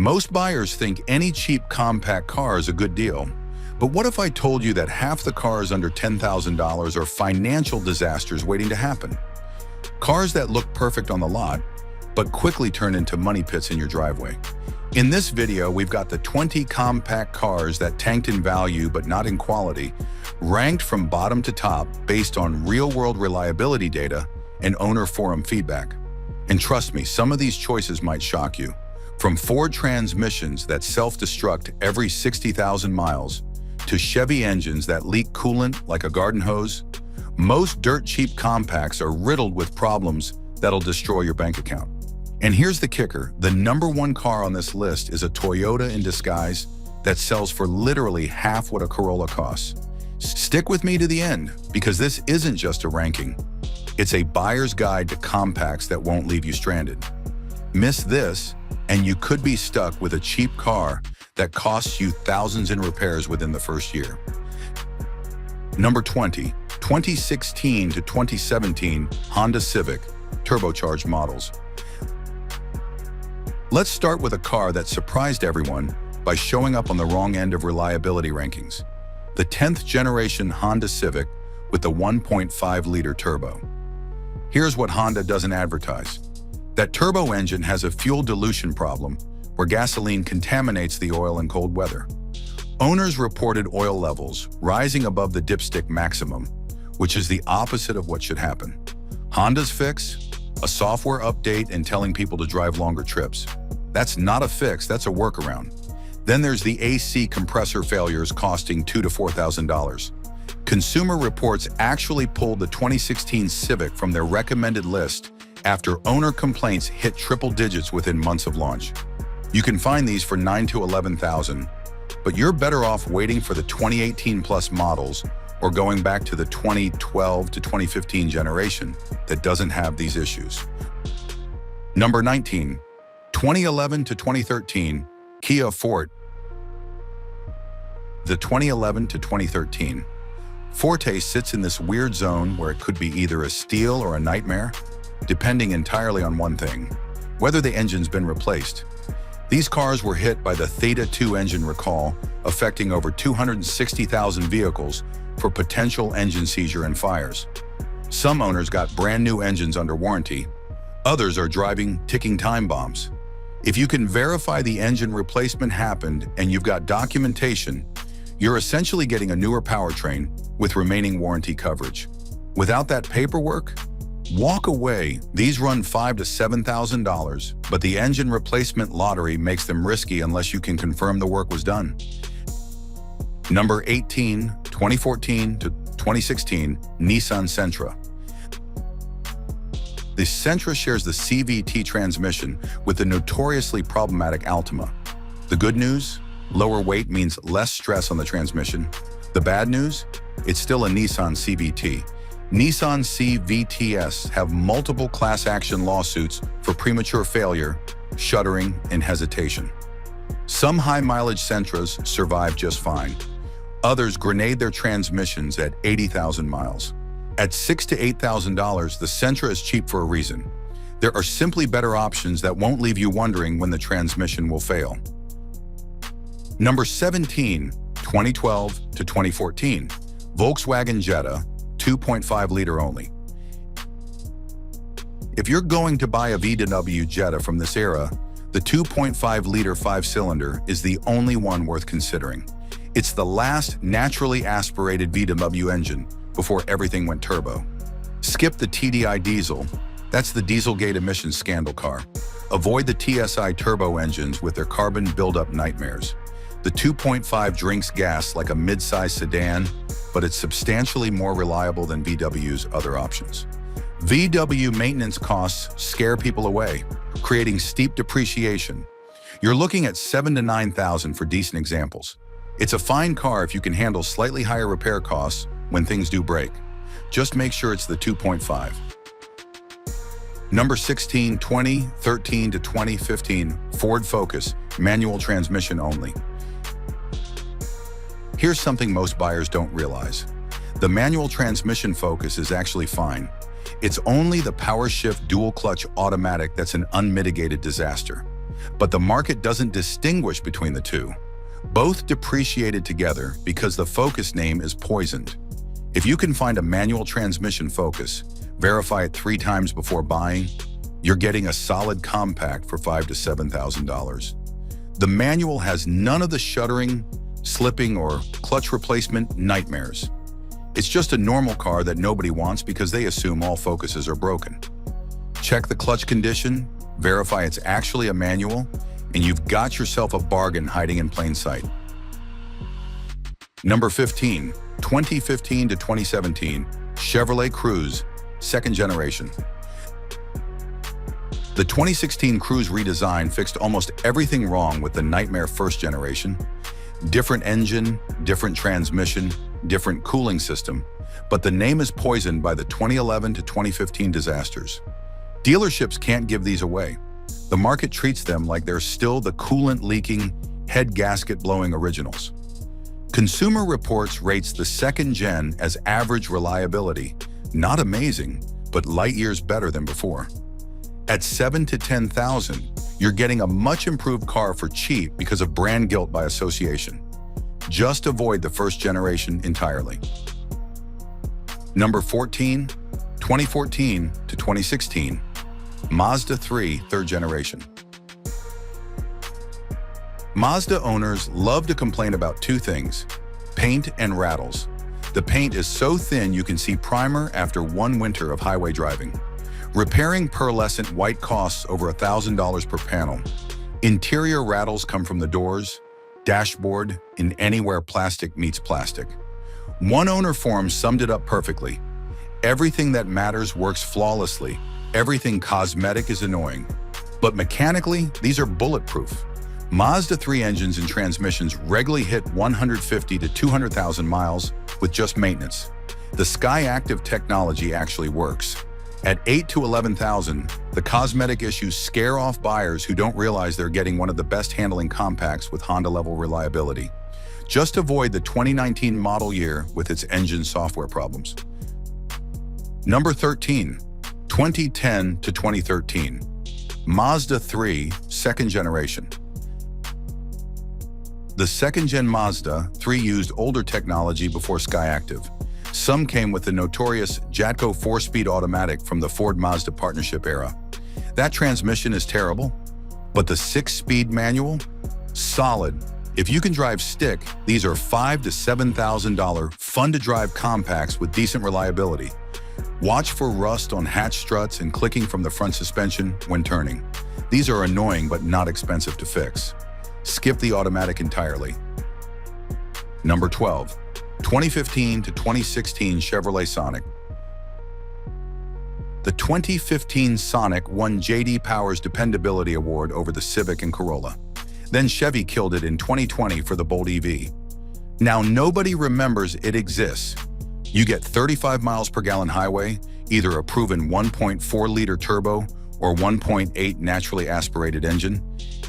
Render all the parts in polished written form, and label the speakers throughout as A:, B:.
A: Most buyers think any cheap compact car is a good deal. But what if I told you that half the cars under $10,000 are financial disasters waiting to happen? Cars that look perfect on the lot, but quickly turn into money pits in your driveway. In this video, we've got the 20 compact cars that tanked in value but not in quality, ranked from bottom to top based on real-world reliability data and owner forum feedback. And trust me, some of these choices might shock you. From Ford transmissions that self-destruct every 60,000 miles, to Chevy engines that leak coolant like a garden hose, most dirt-cheap compacts are riddled with problems that'll destroy your bank account. And here's the kicker, the #1 car on this list is a Toyota in disguise that sells for literally half what a Corolla costs. Stick with me to the end, because this isn't just a ranking. It's a buyer's guide to compacts that won't leave you stranded. Miss this, and you could be stuck with a cheap car that costs you thousands in repairs within the first year. Number 20, 2016 to 2017 Honda Civic turbocharged models. Let's start with a car that surprised everyone by showing up on the wrong end of reliability rankings. The 10th generation Honda Civic with the 1.5-liter turbo. Here's what Honda doesn't advertise. That turbo engine has a fuel dilution problem where gasoline contaminates the oil in cold weather. Owners reported oil levels rising above the dipstick maximum, which is the opposite of what should happen. Honda's fix? A software update and telling people to drive longer trips. That's not a fix, that's a workaround. Then there's the AC compressor failures costing $2,000 to $4,000. Consumer Reports actually pulled the 2016 Civic from their recommended list after owner complaints hit triple digits within months of launch. You can find these for $9,000 to $11,000, but you're better off waiting for the 2018 plus models or going back to the 2012 to 2015 generation that doesn't have these issues. Number 19, 2011 to 2013 Kia Forte. The 2011 to 2013 Forte sits in this weird zone where it could be either a steal or a nightmare, depending entirely on one thing, whether the engine's been replaced. These cars were hit by the Theta 2 engine recall, affecting over 260,000 vehicles for potential engine seizure and fires. Some owners got brand new engines under warranty. Others are driving ticking time bombs. If you can verify the engine replacement happened and you've got documentation, you're essentially getting a newer powertrain with remaining warranty coverage. Without that paperwork, walk away. These run $5,000 to $7,000, but the engine replacement lottery makes them risky unless you can confirm the work was done. Number 18, 2014 to 2016 Nissan Sentra. The Sentra shares the CVT transmission with the notoriously problematic Altima. The good news? Lower weight means less stress on the transmission. The bad news? It's still a Nissan CVT. Nissan CVTs have multiple class action lawsuits for premature failure, shuttering, and hesitation. Some high-mileage Sentras survive just fine. Others grenade their transmissions at 80,000 miles. At $6,000 to $8,000, the Sentra is cheap for a reason. There are simply better options that won't leave you wondering when the transmission will fail. Number 17, 2012 to 2014 Volkswagen Jetta, 2.5-liter only. If you're going to buy a VW Jetta from this era, the 2.5-liter 5-cylinder is the only one worth considering. It's the last naturally aspirated VW engine before everything went turbo. Skip the TDI diesel, that's the Dieselgate emissions scandal car. Avoid the TSI turbo engines with their carbon buildup nightmares. The 2.5 drinks gas like a mid-size sedan, but it's substantially more reliable than VW's other options. VW maintenance costs scare people away, creating steep depreciation. You're looking at $7,000 to $9,000 for decent examples. It's a fine car if you can handle slightly higher repair costs when things do break. Just make sure it's the 2.5. Number 16, 2013 to 2015 Ford Focus, manual transmission only. Here's something most buyers don't realize. The manual transmission Focus is actually fine. It's only the power shift dual clutch automatic that's an unmitigated disaster. But But the market doesn't distinguish between the two. Both depreciated together because the Focus name is poisoned. If you can find a manual transmission Focus, verify it 3 times before buying, you're getting a solid compact for $5,000 to $7,000. The manual has none of the shuddering, slipping, or clutch replacement nightmares. It's just a normal car that nobody wants because they assume all Focuses are broken. Check the clutch condition, verify it's actually a manual, and you've got yourself a bargain hiding in plain sight. Number 15, 2015 to 2017 Chevrolet Cruze, second generation. The 2016 Cruze redesign fixed almost everything wrong with the nightmare first generation. Different engine, different transmission, different cooling system, but the name is poisoned by the 2011 to 2015 disasters. Dealerships can't give these away. The market treats them like they're still the coolant-leaking, head gasket-blowing originals. Consumer Reports rates the second gen as average reliability, not amazing, but light years better than before. At $7,000 to $10,000, you're getting a much improved car for cheap because of brand guilt by association. Just avoid the first generation entirely. Number 14, 2014 to 2016 Mazda 3 third generation. Mazda owners love to complain about 2 things: paint and rattles. The paint is so thin you can see primer after 1 winter of highway driving. Repairing pearlescent white costs over $1,000 per panel. Interior rattles come from the doors, dashboard, and anywhere plastic meets plastic. One owner forum summed it up perfectly. Everything that matters works flawlessly. Everything cosmetic is annoying. But mechanically, these are bulletproof. Mazda 3 engines and transmissions regularly hit 150 to 200,000 miles with just maintenance. The Sky Active technology actually works. At $8,000 to $11,000, the cosmetic issues scare off buyers who don't realize they're getting one of the best handling compacts with Honda-level reliability. Just avoid the 2019 model year with its engine software problems. Number 13, 2010 to 2013 Mazda 3 second generation. The second-gen Mazda 3 used older technology before Sky Active. Some came with the notorious Jatco 4-speed automatic from the Ford-Mazda partnership era. That transmission is terrible, but the 6-speed manual? Solid. If you can drive stick, these are $5,000 to $7,000 fun-to-drive compacts with decent reliability. Watch for rust on hatch struts and clicking from the front suspension when turning. These are annoying but not expensive to fix. Skip the automatic entirely. Number 12. 2015 to 2016 Chevrolet Sonic. The 2015 Sonic won J.D. Power's Dependability Award over the Civic and Corolla. Then Chevy killed it in 2020 for the Bolt EV. Now nobody remembers it exists. You get 35 miles per gallon highway, either a proven 1.4-liter turbo or 1.8 naturally aspirated engine,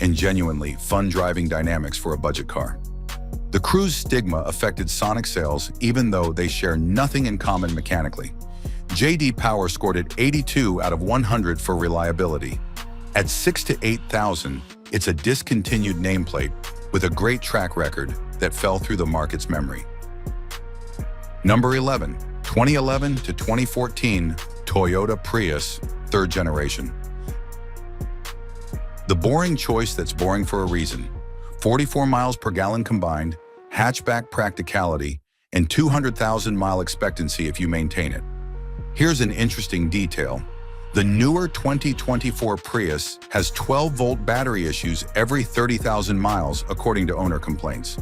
A: and genuinely fun driving dynamics for a budget car. The Cruze stigma affected Sonic sales even though they share nothing in common mechanically. J.D. Power scored it 82 out of 100 for reliability. At $6,000 to $8,000, it's a discontinued nameplate with a great track record that fell through the market's memory. Number 11, 2011 to 2014 Toyota Prius third generation. The boring choice that's boring for a reason. 44 miles per gallon combined, hatchback practicality, and 200,000-mile expectancy if you maintain it. Here's an interesting detail. The newer 2024 Prius has 12-volt battery issues every 30,000 miles, according to owner complaints.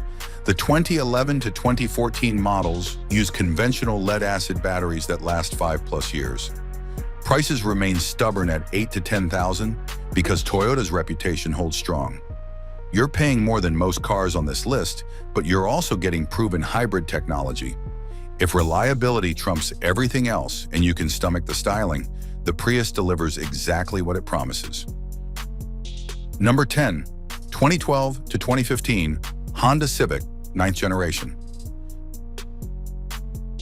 A: The 2011 to 2014 models use conventional lead-acid batteries that last 5+ years. Prices remain stubborn at $8,000 to $10,000 because Toyota's reputation holds strong. You're paying more than most cars on this list, but you're also getting proven hybrid technology. If reliability trumps everything else and you can stomach the styling, the Prius delivers exactly what it promises. Number 10, 2012 to 2015 Honda Civic 9th generation.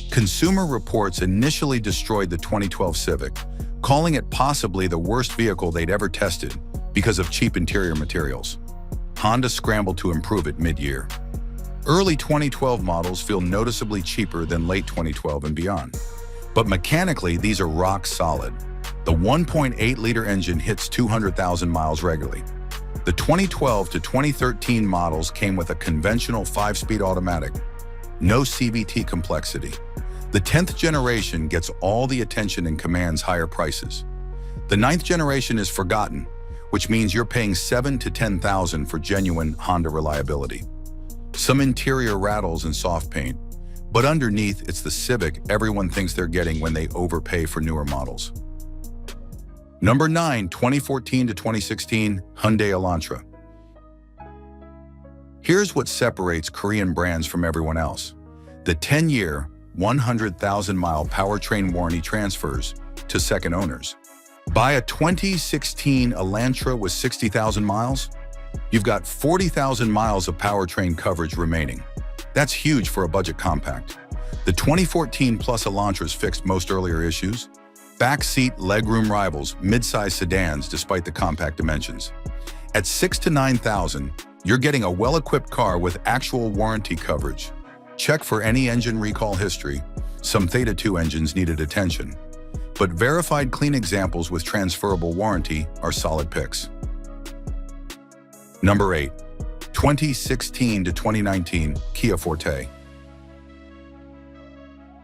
A: Consumer Reports initially destroyed the 2012 Civic, calling it possibly the worst vehicle they'd ever tested, because of cheap interior materials. Honda scrambled to improve it mid-year. Early 2012 models feel noticeably cheaper than late 2012 and beyond. But mechanically, these are rock solid. The 1.8-liter engine hits 200,000 miles regularly. The 2012 to 2013 models came with a conventional 5-speed automatic, no CVT complexity. The 10th generation gets all the attention and commands higher prices. The 9th generation is forgotten, which means you're paying $7,000 to $10,000 for genuine Honda reliability. Some interior rattles and soft paint, but underneath it's the Civic everyone thinks they're getting when they overpay for newer models. Number 9, 2014 to 2016 Hyundai Elantra. Here's what separates Korean brands from everyone else. The 10-year, 100,000-mile powertrain warranty transfers to second owners. Buy a 2016 Elantra with 60,000 miles, you've got 40,000 miles of powertrain coverage remaining. That's huge for a budget compact. The 2014 Plus Elantras fixed most earlier issues. Backseat legroom rivals mid-size sedans despite the compact dimensions. At $6,000 to $9,000, you're getting a well-equipped car with actual warranty coverage. Check for any engine recall history. Some Theta 2 engines needed attention. But verified clean examples with transferable warranty are solid picks. Number 8, 2016 to 2019 Kia Forte.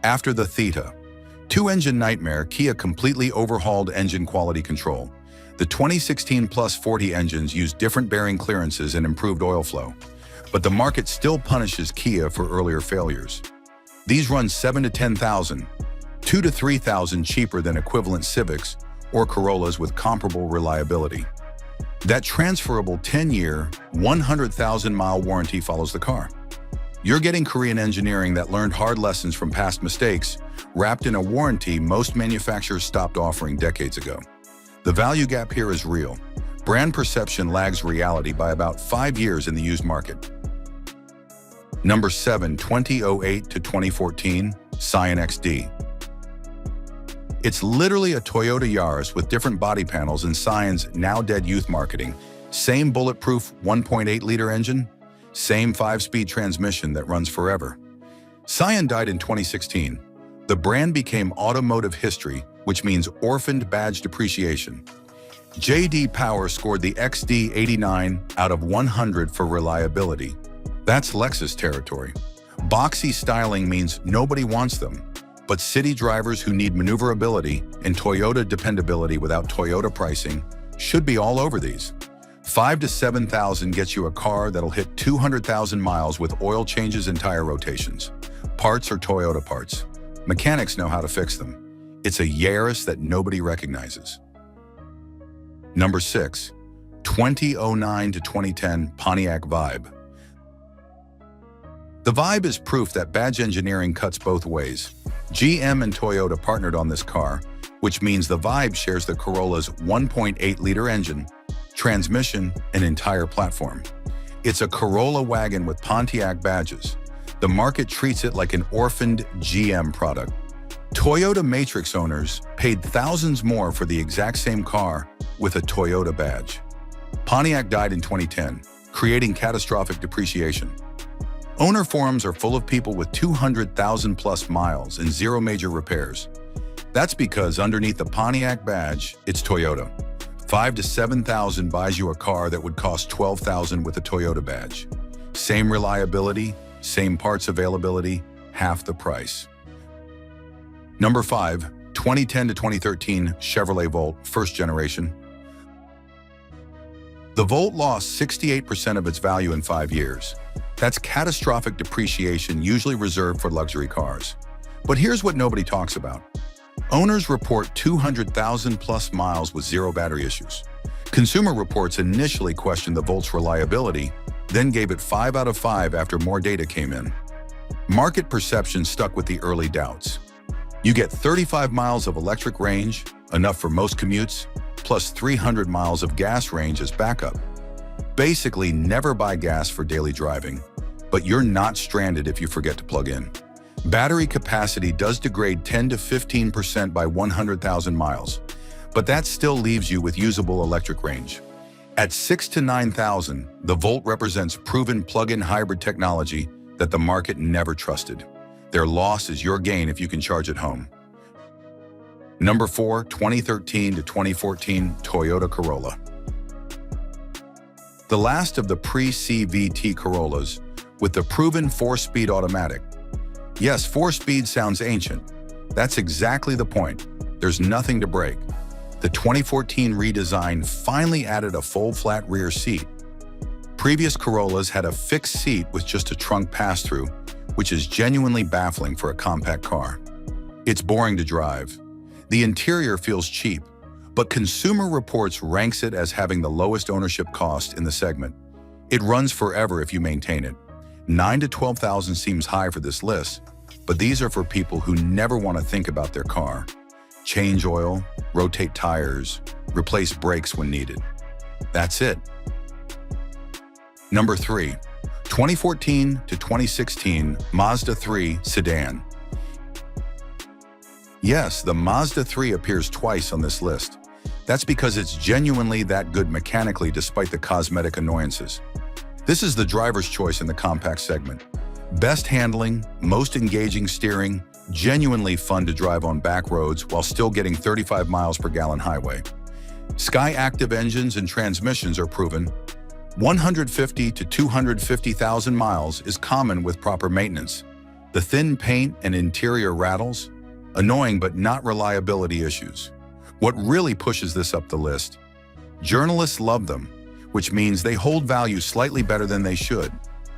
A: After the Theta 2-engine nightmare, Kia completely overhauled engine quality control. The 2016 Plus Forte engines use different bearing clearances and improved oil flow, but the market still punishes Kia for earlier failures. These run $7,000 to $10,000, $2,000 to $3,000 cheaper than equivalent Civics or Corollas with comparable reliability. That transferable 10-year, 100,000-mile warranty follows the car. You're getting Korean engineering that learned hard lessons from past mistakes, wrapped in a warranty most manufacturers stopped offering decades ago. The value gap here is real. Brand perception lags reality by about 5 years in the used market. Number 7, 2008 to 2014 Scion XD. It's literally a Toyota Yaris with different body panels and Scion's now-dead youth marketing. Same bulletproof 1.8-liter engine, same 5-speed transmission that runs forever. Scion died in 2016. The brand became automotive history, which means orphaned badge depreciation. J.D. Power scored the XD 89 out of 100 for reliability. That's Lexus territory. Boxy styling means nobody wants them, but city drivers who need maneuverability and Toyota dependability without Toyota pricing should be all over these. $5,000 to $7,000 gets you a car that'll hit 200,000 miles with oil changes and tire rotations. Parts are Toyota parts. Mechanics know how to fix them. It's a Yaris that nobody recognizes. Number 6, 2009 to 2010 Pontiac Vibe. The Vibe is proof that badge engineering cuts both ways. GM and Toyota partnered on this car, which means the Vibe shares the Corolla's 1.8-liter engine, transmission, and entire platform. It's a Corolla wagon with Pontiac badges. The market treats it like an orphaned GM product. Toyota Matrix owners paid thousands more for the exact same car with a Toyota badge. Pontiac died in 2010, creating catastrophic depreciation. Owner forums are full of people with 200,000 plus miles and zero major repairs. That's because underneath the Pontiac badge, it's Toyota. $5,000 to $7,000 buys you a car that would cost $12,000 with a Toyota badge. Same reliability, same parts availability, half the price. Number 5, 2010 to 2013 Chevrolet Volt, first generation. The Volt lost 68% of its value in 5 years. That's catastrophic depreciation usually reserved for luxury cars. But here's what nobody talks about. Owners report 200,000 plus miles with zero battery issues. Consumer Reports initially questioned the Volt's reliability, then gave it 5 out of 5 after more data came in. Market perception stuck with the early doubts. You get 35 miles of electric range, enough for most commutes, plus 300 miles of gas range as backup. Basically, never buy gas for daily driving, but you're not stranded if you forget to plug in. Battery capacity does degrade 10 to 15% by 100,000 miles, but that still leaves you with usable electric range. At 6 to 9,000, the Volt represents proven plug-in hybrid technology that the market never trusted. Their loss is your gain if you can charge at home. Number 4, 2013 to 2014 Toyota Corolla. The last of the pre-CVT Corollas with the proven 4-speed automatic. Yes, 4-speed sounds ancient. That's exactly the point. There's nothing to break. The 2014 redesign finally added a full flat rear seat. Previous Corollas had a fixed seat with just a trunk pass-through, which is genuinely baffling for a compact car. It's boring to drive. The interior feels cheap, but Consumer Reports ranks it as having the lowest ownership cost in the segment. It runs forever if you maintain it. 9 to 12,000 seems high for this list, but these are for people who never want to think about their car. Change oil, rotate tires, replace brakes when needed. That's it. Number 3, 2014 to 2016 Mazda 3 Sedan. Yes, the Mazda 3 appears twice on this list. That's because it's genuinely that good mechanically despite the cosmetic annoyances. This is the driver's choice in the compact segment. Best handling, most engaging steering, genuinely fun to drive on back roads while still getting 35 miles per gallon highway. Sky active engines and transmissions are proven. 150 to 250,000 miles is common with proper maintenance. The thin paint and interior rattles, annoying but not reliability issues. What really pushes this up the list? Journalists love them, which means they hold value slightly better than they should,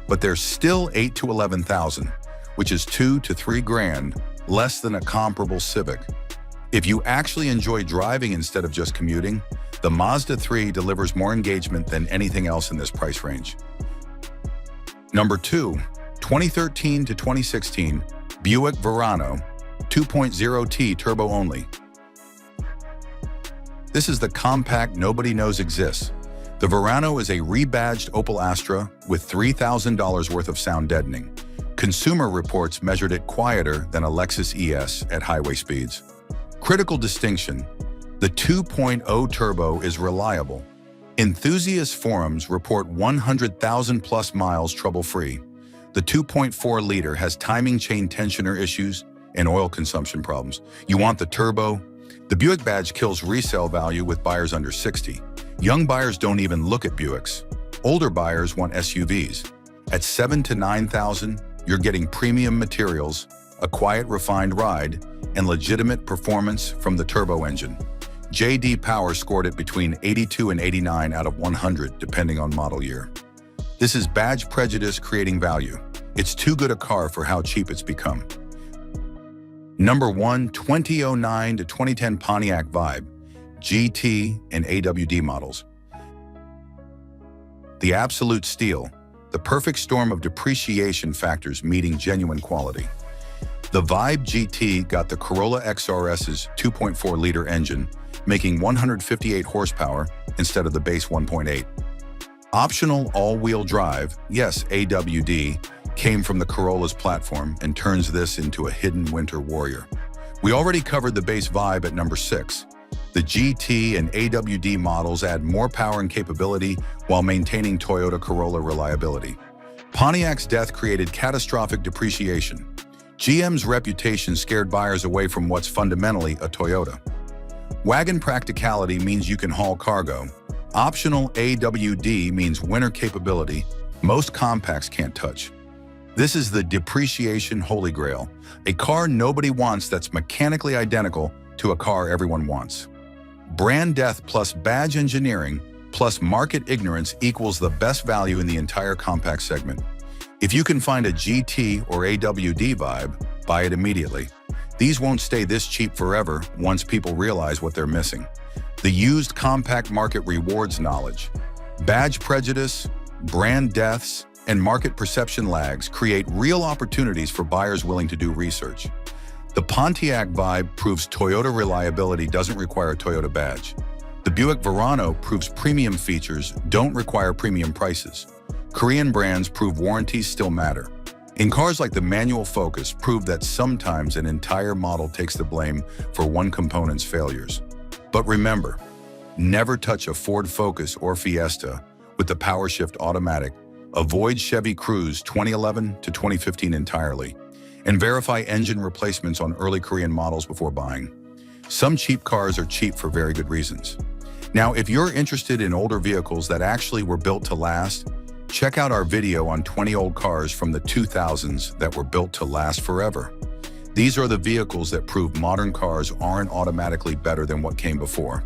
A: but they're still 8 to 11,000, which is 2 to 3 grand less than a comparable Civic. If you actually enjoy driving instead of just commuting, the Mazda 3 delivers more engagement than anything else in this price range. Number 2, 2013 to 2016 Buick Verano 2.0T turbo only. This is the compact nobody knows exists. The Verano is a rebadged Opel Astra with $3,000 worth of sound deadening. Consumer Reports measured it quieter than a Lexus ES at highway speeds. Critical distinction: the 2.0 turbo is reliable. Enthusiast forums report 100,000 plus miles trouble-free. The 2.4 liter has timing chain tensioner issues and oil consumption problems. You want the turbo? The Buick badge kills resale value with buyers under 60. Young buyers don't even look at Buicks. Older buyers want SUVs. At 7 to 9,000, you're getting premium materials, a quiet, refined ride, and legitimate performance from the turbo engine. J.D. Power scored it between 82 and 89 out of 100, depending on model year. This is badge prejudice creating value. It's too good a car for how cheap it's become. Number 1, 2009 to 2010 Pontiac Vibe, GT and AWD models. The absolute steal, the perfect storm of depreciation factors meeting genuine quality. The Vibe GT got the Corolla XRS's 2.4-liter engine, making 158 horsepower instead of the base 1.8. Optional all-wheel drive, yes, AWD, came from the Corolla's platform and turns this into a hidden winter warrior. We already covered the base Vibe at number 6. The GT and AWD models add more power and capability while maintaining Toyota Corolla reliability. Pontiac's death created catastrophic depreciation. GM's reputation scared buyers away from what's fundamentally a Toyota. Wagon practicality means you can haul cargo. Optional AWD means winter capability most compacts can't touch. This is the depreciation holy grail, a car nobody wants that's mechanically identical to a car everyone wants. Brand death plus badge engineering plus market ignorance equals the best value in the entire compact segment. If you can find a GT or AWD Vibe, buy it immediately. These won't stay this cheap forever once people realize what they're missing. The used compact market rewards knowledge. Badge prejudice, brand deaths, and market perception lags create real opportunities for buyers willing to do research. The Pontiac Vibe proves Toyota reliability doesn't require a Toyota badge. The Buick Verano proves premium features don't require premium prices. Korean brands prove warranties still matter. And cars like the manual Focus prove that sometimes an entire model takes the blame for one component's failures. But remember, Never touch a Ford Focus or Fiesta with the PowerShift automatic. Avoid Chevy Cruze 2011 to 2015 entirely. And verify engine replacements on early Korean models before buying. Some cheap cars are cheap for very good reasons. Now, if you're interested in older vehicles that actually were built to last, check out our video on 20 old cars from the 2000s that were built to last forever. These are the vehicles that prove modern cars aren't automatically better than what came before.